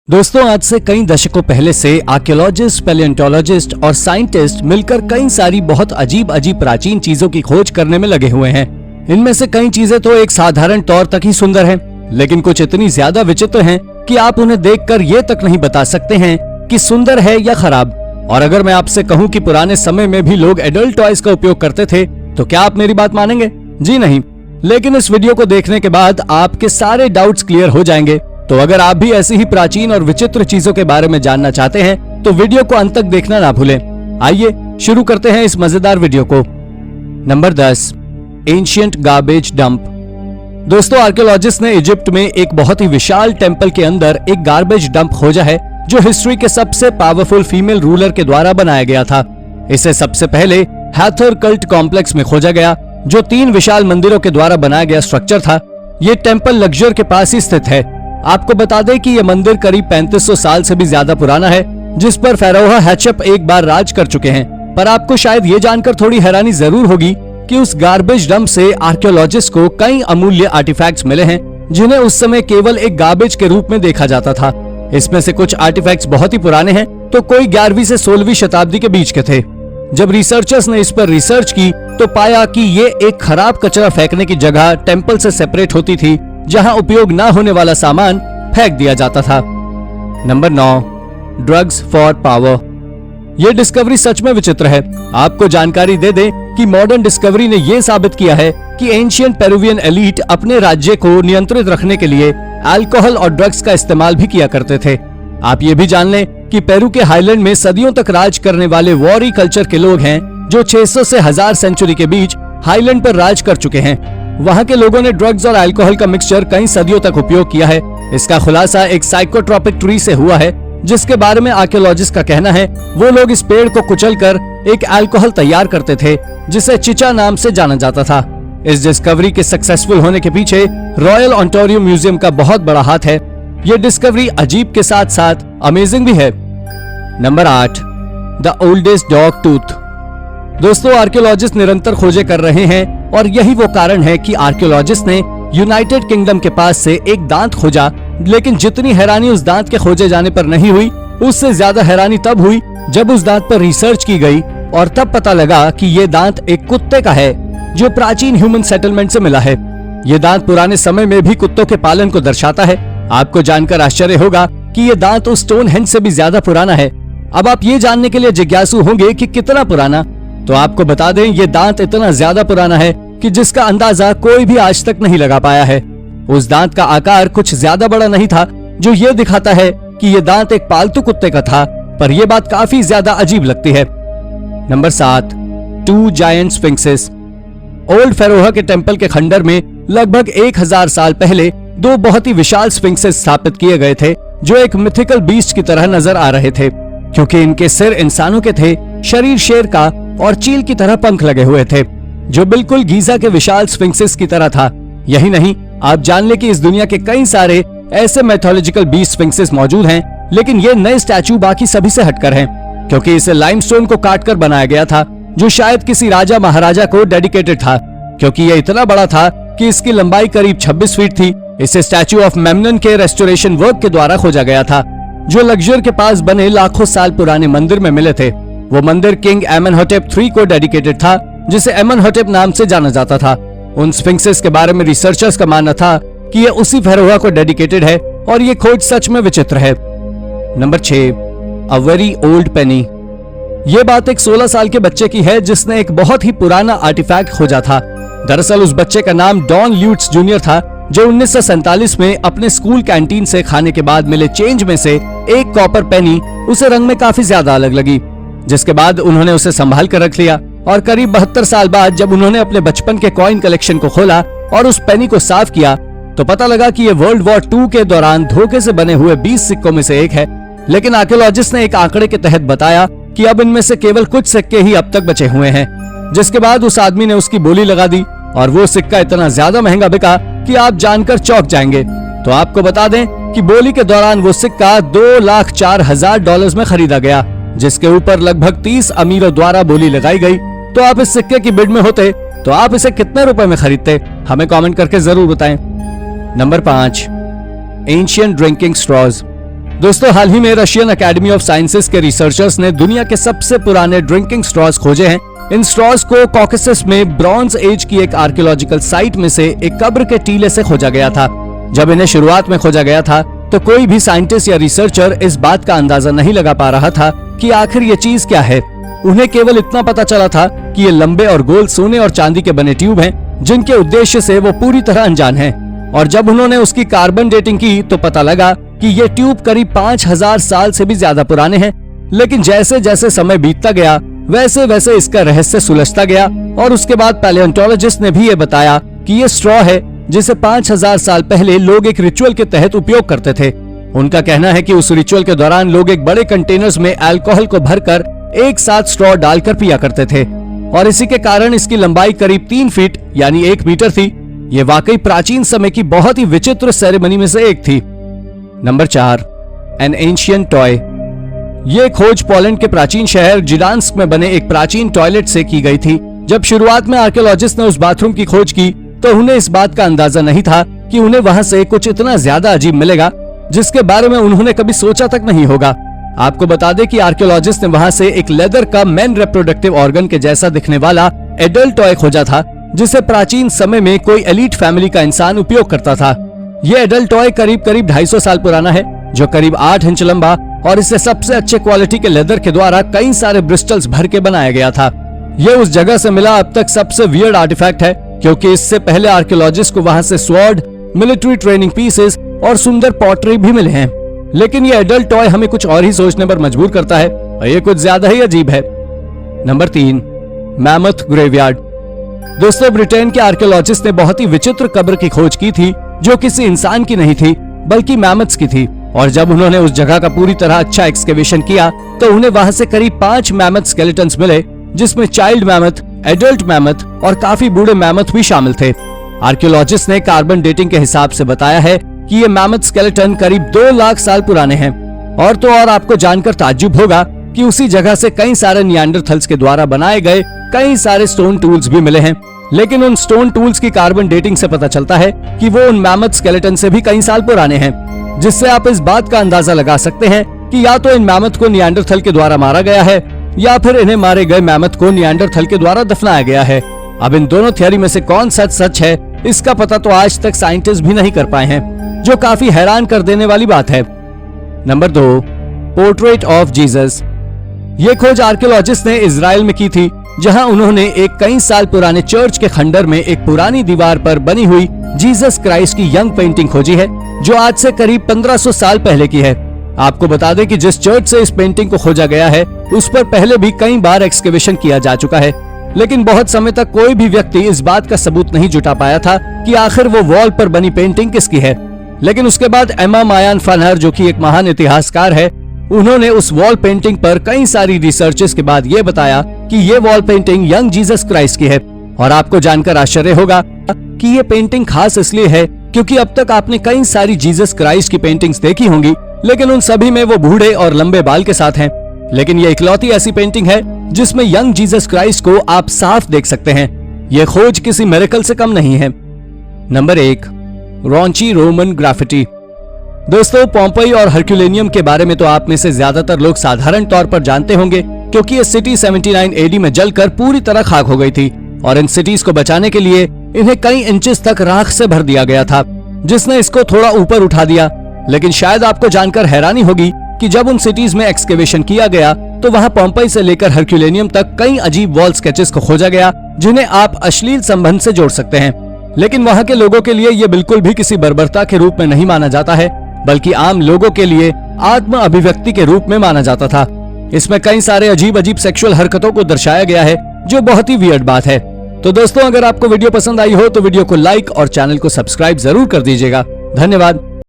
दोस्तों, आज से कई दशकों पहले से आर्कियोलॉजिस्ट, पैलियोंटोलॉजिस्ट और साइंटिस्ट मिलकर कई सारी बहुत अजीब अजीब प्राचीन चीजों की खोज करने में लगे हुए हैं। इनमें से कई चीजें तो एक साधारण तौर तक ही सुंदर हैं, लेकिन कुछ इतनी ज्यादा विचित्र हैं कि आप उन्हें देखकर ये तक नहीं बता सकते हैं कि सुंदर है या खराब। और अगर मैं आपसे कहूँ कि पुराने समय में भी लोग एडल्ट टॉयज का उपयोग करते थे, तो क्या आप मेरी बात मानेंगे? जी नहीं। लेकिन इस वीडियो को देखने के बाद आपके सारे डाउट्स क्लियर हो जाएंगे। तो अगर आप भी ऐसी ही प्राचीन और विचित्र चीजों के बारे में जानना चाहते हैं, तो वीडियो को अंत तक देखना ना भूलें। आइए शुरू करते हैं इस मजेदार वीडियो को। Number 10, ancient garbage dump. दोस्तों, आर्कियोलॉजिस्ट ने इजिप्ट में एक बहुत ही विशाल टेंपल के अंदर एक गार्बेज डंप खोजा है, जो हिस्ट्री के सबसे पावरफुल फीमेल रूलर के द्वारा बनाया गया था। इसे सबसे पहले हाथर कल्ट कॉम्प्लेक्स में खोजा गया, जो 3 विशाल मंदिरों के द्वारा बनाया गया स्ट्रक्चर था। ये टेंपल लग्जर के पास ही स्थित है। आपको बता दें कि यह मंदिर करीब 3500 साल से भी ज्यादा पुराना है, जिस पर फेरोह हैचप एक बार राज कर चुके हैं। पर आपको शायद ये जानकर थोड़ी हैरानी जरूर होगी कि उस गार्बेज डंप से आर्कियोलॉजिस्ट को कई अमूल्य आर्टिफैक्ट्स मिले हैं, जिन्हें उस समय केवल एक गार्बेज के रूप में देखा जाता था। इसमें से कुछ आर्टिफैक्ट्स बहुत ही पुराने हैं, तो कोई 11वीं से 16वीं शताब्दी के बीच के थे। जब रिसर्चर्स ने इस पर रिसर्च की, तो पाया कि ये एक खराब कचरा फेंकने की जगह टेंपल से सेपरेट होती थी, जहां उपयोग न होने वाला सामान फेंक दिया जाता था। Number 9, drugs for power. यह डिस्कवरी सच में विचित्र है। आपको जानकारी दे दें कि मॉडर्न डिस्कवरी ने यह साबित किया है कि एंशिएंट पेरुवियन एलीट अपने राज्य को नियंत्रित रखने के लिए अल्कोहल और ड्रग्स का इस्तेमाल भी किया करते थे। आप ये भी जान लें कि पेरू के हाईलैंड में सदियों तक राज करने वाले वॉरी कल्चर के लोग हैं, जो 600 से 1000 सेंचुरी के बीच हाईलैंड पर राज कर चुके हैं। वहाँ के लोगों ने ड्रग्स और अल्कोहल का मिक्सचर कई सदियों तक उपयोग किया है। इसका खुलासा एक साइकोट्रोपिक ट्री से हुआ है, जिसके बारे में आर्कियोलॉजिस्ट का कहना है वो लोग इस पेड़ को कुचलकर एक अल्कोहल तैयार करते थे, जिसे चिचा नाम से जाना जाता था। इस डिस्कवरी के सक्सेसफुल होने के पीछे रॉयल ओंटारियो म्यूजियम का बहुत बड़ा हाथ है। ये डिस्कवरी अजीब के साथ साथ अमेजिंग भी है। Number 8, the oldest dog tooth. दोस्तों, आर्कियोलॉजिस्ट निरंतर खोजें कर रहे हैं, और यही वो कारण है कि आर्कियोलॉजिस्ट ने यूनाइटेड किंगडम के पास से एक दांत खोजा। लेकिन जितनी हैरानी उस दांत के खोजे जाने पर नहीं हुई, उससे ज्यादा हैरानी तब हुई जब उस दांत पर रिसर्च की गई, और तब पता लगा कि ये दांत एक कुत्ते का है, जो प्राचीन ह्यूमन सेटलमेंट से मिला है। ये दांत पुराने समय में भी कुत्तों के पालन को दर्शाता है। आपको जानकर आश्चर्य होगा कि ये दांत उस स्टोनहेंज से भी ज्यादा पुराना है। अब आप ये जानने के लिए जिज्ञासु होंगे कि कितना पुराना, तो आपको बता दें ये दांत इतना ज्यादा पुराना है कि जिसका अंदाजा कोई भी आज तक नहीं लगा पाया है। उस दांत का आकार कुछ ज्यादा बड़ा नहीं था, जो ये दिखाता है कि ये दांत एक पालतू कुत्ते का था, पर यह बात काफी ज्यादा अजीब लगती है। Number 7, 2 giant sphinxes. Old pharaoh के टेंपल के खंडर में लगभग 1000 साल पहले 2 बहुत ही विशाल स्फिंक्सेस स्थापित किए गए थे, जो एक मिथिकल बीस्ट की तरह नजर आ रहे थे, क्योंकि इनके सिर इंसानों के थे, शरीर शेर का और चील की तरह पंख लगे हुए थे, जो बिल्कुल गीजा के विशाल स्फिंक्सेस की तरह था। यही नहीं, आप जान ले कि इस दुनिया के कई सारे ऐसे मैथोलॉजिकल बीस्ट स्फिंक्सेस मौजूद हैं, लेकिन ये नए स्टैचू बाकी सभी से हटकर हैं, क्योंकि इसे लाइमस्टोन को काटकर बनाया गया था, जो शायद किसी राजा महाराजा को डेडिकेटेड था, क्योंकि ये इतना बड़ा था कि इसकी लंबाई करीब 26 फीट थी। इसे स्टैचू ऑफ मेमनन के रेस्टोरेशन वर्क के द्वारा खोजा गया था, जो लग्जर के पास बने लाखों साल पुराने मंदिर में मिले थे। वो मंदिर किंग एमेनहोटेप III को डेडिकेटेड था, जिसे एमेनहोटेप नाम से जाना जाता था। उन स्फिंक्सेस के बारे में रिसर्चर्स का मानना था कि ये उसी फेरोह को डेडिकेटेड है, और ये खोज सच में विचित्र है। नंबर 6, अ वेरी ओल्ड पेनी। ये बात एक 16 साल के बच्चे की है, जिसने एक बहुत ही पुराना आर्टिफैक्ट खोजा था। दरअसल उस बच्चे का नाम डॉन ल्यूट्स जूनियर था, जो 1947 में अपने स्कूल कैंटीन से खाने के बाद मिले चेंज में से एक कॉपर पेनी उसे रंग में काफी ज्यादा अलग लगी, जिसके बाद उन्होंने उसे संभाल कर रख लिया। और करीब 72 साल बाद जब उन्होंने अपने बचपन के कॉइन कलेक्शन को खोला और उस पेनी को साफ किया, तो पता लगा कि ये वर्ल्ड वॉर II के दौरान धोखे से बने हुए 20 सिक्कों में से एक है। लेकिन आर्कियोलॉजिस्ट ने एक आंकड़े के तहत बताया कि अब इनमें से केवल कुछ सिक्के ही अब तक बचे हुए हैं, जिसके बाद उस आदमी ने उसकी बोली लगा दी, और वो सिक्का इतना ज्यादा महंगा बिका कि आप जानकर चौंक जाएंगे। तो आपको बता दें कि बोली के दौरान वो सिक्का $2,04,000 में खरीदा गया, जिसके ऊपर लगभग 30 अमीरों द्वारा बोली लगाई गई। तो आप इस सिक्के की बिड में होते तो आप इसे कितने रुपए में खरीदते? हमें कमेंट करके जरूर बताएं। Number 5, ancient drinking straws. दोस्तों, हाल ही में रशियन अकेडमी ऑफ साइंसेस के रिसर्चर्स ने दुनिया के सबसे पुराने ड्रिंकिंग स्ट्रॉज खोजे हैं। इन स्ट्रॉज को कॉकेसस में ब्रॉन्ज एज की एक आर्कियोलॉजिकल साइट में से एक कब्र के टीले से खोजा गया था। जब इन्हें शुरुआत में खोजा गया था तो कोई भी साइंटिस्ट या रिसर्चर इस बात का अंदाजा नहीं लगा पा रहा था कि आखिर ये चीज क्या है। उन्हें केवल इतना पता चला था कि ये लंबे और गोल सोने और चांदी के बने ट्यूब हैं, जिनके उद्देश्य से वो पूरी तरह अनजान हैं। और जब उन्होंने उसकी कार्बन डेटिंग की तो पता लगा कि ये ट्यूब करीब 5000 साल से भी ज्यादा पुराने हैं। लेकिन जैसे जैसे समय बीतता गया वैसे वैसे इसका रहस्य सुलझता गया और उसके बाद पैलियोंटोलॉजिस्ट ने भी ये बताया कि ये स्ट्रॉ है जिसे 5000 साल पहले लोग एक रिचुअल के तहत उपयोग करते थे। उनका कहना है कि उस रिचुअल के दौरान लोग एक बड़े कंटेनर्स में अल्कोहल को भरकर एक साथ स्ट्रॉ डालकर पिया करते थे और इसी के कारण इसकी लंबाई करीब 3 फीट यानी 1 मीटर थी। ये वाकई प्राचीन समय की बहुत ही विचित्र सेरेमनी में से एक थी। Number 4, N ancient toy. ये खोज पोलैंड के प्राचीन शहर जिडान्स्क में बने एक प्राचीन टॉयलेट से की गई थी। जब शुरुआत में आर्कियोलॉजिस्ट ने उस बाथरूम की खोज की तो उन्हें इस बात का अंदाजा नहीं था कि उन्हें वहां से कुछ इतना ज्यादा अजीब मिलेगा जिसके बारे में उन्होंने कभी सोचा तक नहीं होगा। आपको बता दें कि आर्कियोलॉजिस्ट ने वहां से एक लेदर का मेन रिप्रोडक्टिव ऑर्गन के जैसा दिखने वाला एडल्ट टॉय खोजा था, जिसे प्राचीन समय में कोई एलीट फैमिली का इंसान उपयोग करता था। ये एडल्ट टॉय करीब 250 साल पुराना है, जो करीब 8 इंच लंबा और इसे सबसे अच्छे क्वालिटी के लेदर के द्वारा कई सारे ब्रिस्टल्स भर के बनाया गया था। ये उस जगह से मिला अब तक सबसे वियर्ड आर्टिफैक्ट है, क्योंकि इससे पहले आर्कियोलॉजिस्ट को वहां से स्वॉर्ड, मिलिट्री ट्रेनिंग पीसेस और सुंदर पॉटरी भी मिले हैं। लेकिन ये एडल्ट टॉय हमें कुछ और ही सोचने पर मजबूर करता है और ये कुछ ज्यादा ही अजीब है। Number 3, mammoth graveyard. दोस्तों, ब्रिटेन के आर्कियोलॉजिस्ट ने बहुत ही विचित्र कब्र की खोज की थी जो किसी इंसान की नहीं थी बल्कि मैमथ्स की थी। और जब उन्होंने उस जगह का पूरी तरह अच्छा एक्सकेवेशन किया तो उन्हें वहां से करीब 5 मैमथ स्केलेटन्स मिले, जिसमें चाइल्ड मैमथ, एडल्ट मैमथ और काफी बूढ़े मैमथ भी शामिल थे। आर्कियोलॉजिस्ट ने कार्बन डेटिंग के हिसाब से बताया है कि ये मैमथ स्केलेटन करीब 2 लाख साल पुराने हैं। और तो और आपको जानकर ताज्जुब होगा कि उसी जगह से कई सारे निएंडरथल्स के द्वारा बनाए गए कई सारे स्टोन टूल्स भी मिले हैं। लेकिन उन स्टोन टूल्स की कार्बन डेटिंग से पता चलता है कि वो उन मैमथ स्केलेटन से भी कई साल पुराने हैं, जिससे आप इस बात का अंदाजा लगा सकते हैं कि या तो इन मैमथ को निएंडरथल के द्वारा मारा गया है या फिर इन्हें मारे गए मैमथ को निएंडरथल के द्वारा दफनाया गया है। अब इन दोनों थ्योरी में से कौन सच है इसका पता तो आज तक साइंटिस्ट भी नहीं कर पाए हैं, जो काफी हैरान कर देने वाली बात है। Number 2, portrait of Jesus. ये खोज आर्कियोलॉजिस्ट ने इजराइल में की थी, जहां उन्होंने एक कई साल पुराने चर्च के खंडर में एक पुरानी दीवार पर बनी हुई जीसस क्राइस्ट की यंग पेंटिंग खोजी है, जो आज से करीब 1500 साल पहले की है। आपको बता दें कि जिस चर्च से इस पेंटिंग को खोजा गया है उस पर पहले भी कई बार एक्सकेवेशन किया जा चुका है, लेकिन बहुत समय तक कोई भी व्यक्ति इस बात का सबूत नहीं जुटा पाया था कि आखिर वो वॉल पर बनी पेंटिंग किसकी है। लेकिन उसके बाद एमा मायान फनहर, जो कि एक महान इतिहासकार है, उन्होंने उस वॉल पेंटिंग पर कई सारी रिसर्चेस के बाद ये बताया कि ये wall painting young Jesus Christ की है। और आपको जानकर आश्चर्य होगा कि ये पेंटिंग खास इसलिए है क्योंकि अब तक आपने कई सारी जीसस क्राइस्ट की पेंटिंग्स देखी होंगी, लेकिन उन सभी में वो बूढ़े और लंबे बाल के साथ हैं। लेकिन ये इकलौती ऐसी पेंटिंग है जिसमें यंग जीसस क्राइस्ट को आप साफ देख सकते हैं। ये खोज किसी मिरेकल से कम नहीं है। Number 1, raunchy Roman graffiti. दोस्तों, पोम्पई और हरक्यूलेनियम के बारे में तो आप में से ज्यादातर लोग साधारण तौर पर जानते होंगे, क्योंकि ये सिटी 79 एडी में जलकर पूरी तरह खाक हो गई थी और इन सिटीज को बचाने के लिए इन्हें कई इंचेस तक राख से भर दिया गया था, जिसने इसको थोड़ा ऊपर उठा दिया। लेकिन शायद आपको जानकर हैरानी होगी कि जब उन सिटीज में एक्सकेवेशन किया गया तो वहां पोम्पई से लेकर हरक्यूलेनियम तक कई अजीब वॉल स्केचेस को खोजा गया, जिन्हें आप अश्लील संबंध से जोड़ सकते हैं। लेकिन वहां के लोगों के लिए ये बिल्कुल भी किसी बर्बरता के रूप में नहीं माना जाता है, बल्कि आम लोगों के लिए आत्म अभिव्यक्ति के रूप में माना जाता था। इसमें कई सारे अजीब अजीब सेक्सुअल हरकतों को दर्शाया गया है, जो बहुत ही वियर्ड बात है। तो दोस्तों, अगर आपको वीडियो पसंद आई हो तो वीडियो को लाइक और चैनल को सब्सक्राइब जरूर कर दीजिएगा। धन्यवाद।